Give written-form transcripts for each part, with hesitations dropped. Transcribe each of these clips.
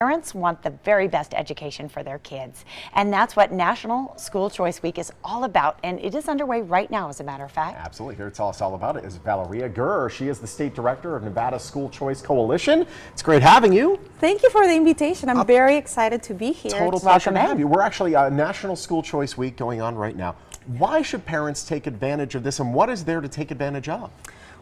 Parents want the very best education for their kids, and that's what National School Choice Week is all about, and it is underway right now, as a matter of fact. Absolutely. Here to tell us all about it is Valeria Gurr. She is the State Director of Nevada School Choice Coalition. It's great having you. Thank you for the invitation. I'm very excited to be here. Total pleasure to have you. We're actually National School Choice Week going on right now. Why should parents take advantage of this, and what is there to take advantage of?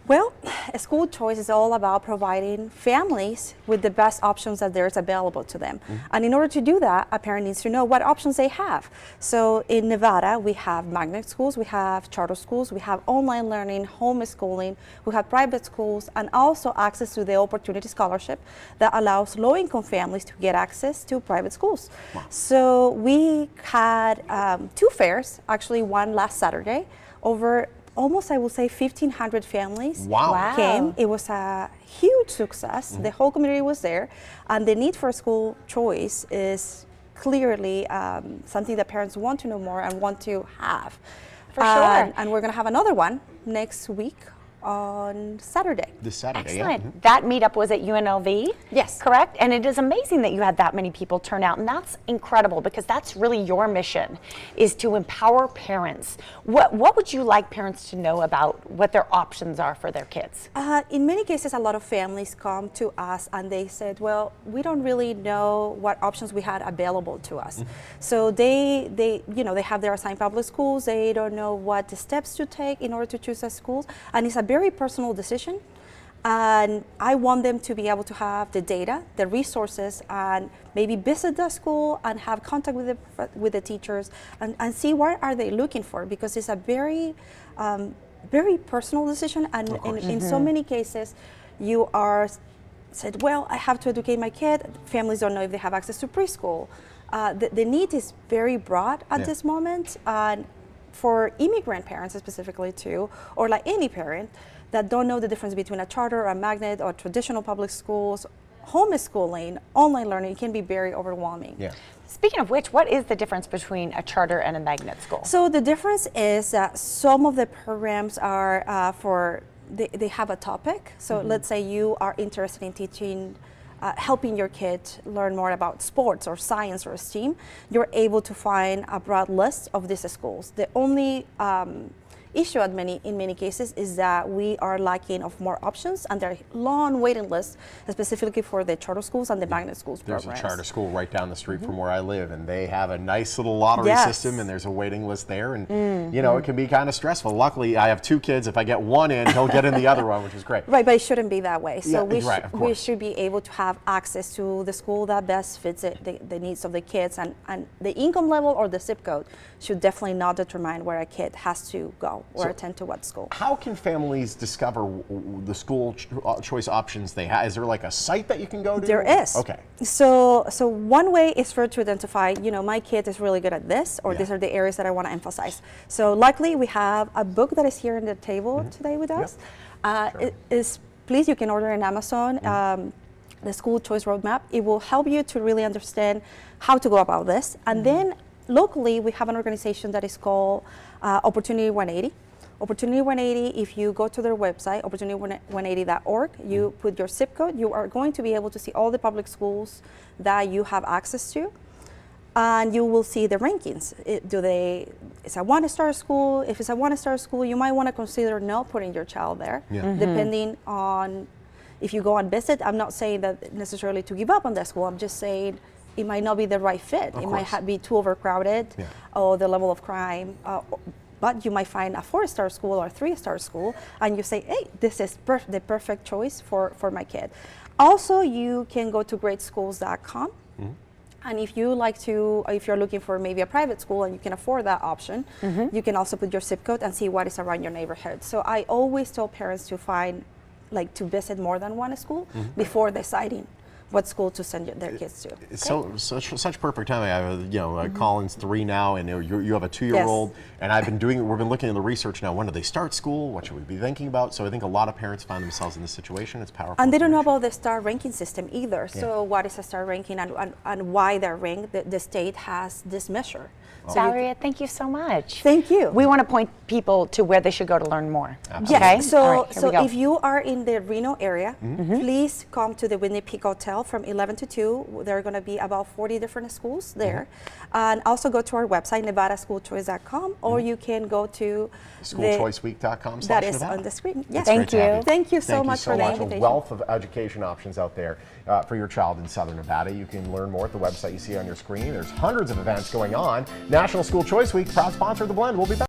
Well, school choice is all about providing families with the best options that there's available to them. And in order to do that, a parent needs to know what options they have. So in Nevada, we have magnet schools, we have charter schools, we have online learning, homeschooling, we have private schools, and also access to the Opportunity Scholarship that allows low-income families to get access to private schools. Wow. So we had 2 fairs, actually one last Saturday, over almost, I will say, 1,500 families came. It was a huge success. The whole community was there, and the need for school choice is clearly something that parents want to know more and want to have. For sure. And we're going to have another one next week on Saturday. This Saturday, Excellent. yeah. That meetup was at UNLV? Yes. Correct? And it is amazing that you had that many people turn out, and that's incredible because that's really your mission, is to empower parents. What would you like parents to know about what their options are for their kids? In many cases, a lot of families come to us and they said, well, we don't really know what options we had available to us. So they have their assigned public schools, they don't know what the steps to take in order to choose a school, and it's a very personal decision, and I want them to be able to have the data, the resources, and maybe visit the school and have contact with the teachers and see what are they looking for, because it's a very very personal decision, and in so many cases you are said, well, I have to educate my kid. Families don't know if they have access to preschool. The need is very broad at this moment, and for immigrant parents specifically too, or like any parent that don't know the difference between a charter, a magnet, or traditional public schools, homeschooling, online learning, it can be very overwhelming. Yeah. Speaking of which, what is the difference between a charter and a magnet school? So the difference is that some of the programs are they have a topic. So let's say you are interested in teaching helping your kid learn more about sports or science or STEAM, you're able to find a broad list of these schools. The only issue in many cases is that we are lacking of more options, and there are long waiting lists specifically for the charter schools and the magnet schools programs. There's a charter school right down the street from where I live, and they have a nice little lottery system, and there's a waiting list there, and you know, it can be kind of stressful. Luckily, I have 2 kids. If I get one in, he'll get in the other one, which is great. Right, but it shouldn't be that way. So we should be able to have access to the school that best fits the needs of the kids, and the income level or the zip code should definitely not determine where a kid has to go or attend to what school. How can families discover the school choice options they have? Is there like a site that you can go to? There is. Okay. So one way is for to identify, you know, my kid is really good at this, or these are the areas that I want to emphasize. So luckily we have a book that is here on the table today with us. Please, you can order in Amazon. The School Choice Roadmap. It will help you to really understand how to go about this. And then locally, we have an organization that is called Opportunity 180. Opportunity 180, if you go to their website, opportunity180.org, you put your zip code, you are going to be able to see all the public schools that you have access to, and you will see the rankings. It's a 1-star school? If it's a 1-star school, you might want to consider not putting your child there, depending on if you go and visit. I'm not saying that necessarily to give up on that school, I'm just saying it might not be the right fit. It might be too overcrowded, or the level of crime, but you might find a 4-star school or a 3-star school, and you say, hey, this is the perfect choice for my kid. Also, you can go to greatschools.com, and if you're looking for maybe a private school and you can afford that option, you can also put your zip code and see what is around your neighborhood. So I always tell parents to visit more than one school before deciding what school to send their kids to. Such perfect timing. I have Colin's 3 now, and you have a 2-year-old, and we've been looking at the research now. When do they start school? What should we be thinking about? So I think a lot of parents find themselves in this situation. It's powerful. And they don't know about the star ranking system either. So what is a star ranking and why they're ranked? The state has this measure. Valeria, thank you so much. Thank you. We want to point people to where they should go to learn more. Absolutely. Okay? So, All right, here we go. if you are in the Reno area, please come to the Whitney Peak Hotel from 11 to 2. There are going to be about 40 different schools there. And also go to our website, nevadaschoolchoice.com, or you can go to Schoolchoiceweek.com. that is on the screen. Yes. Thank great to have you. you. Thank you so much for the A invitation. wealth of education options out there for your child in Southern Nevada. You can learn more at the website you see on your screen. There's hundreds of events going on. National School Choice Week, proud sponsor of The Blend. We'll be back.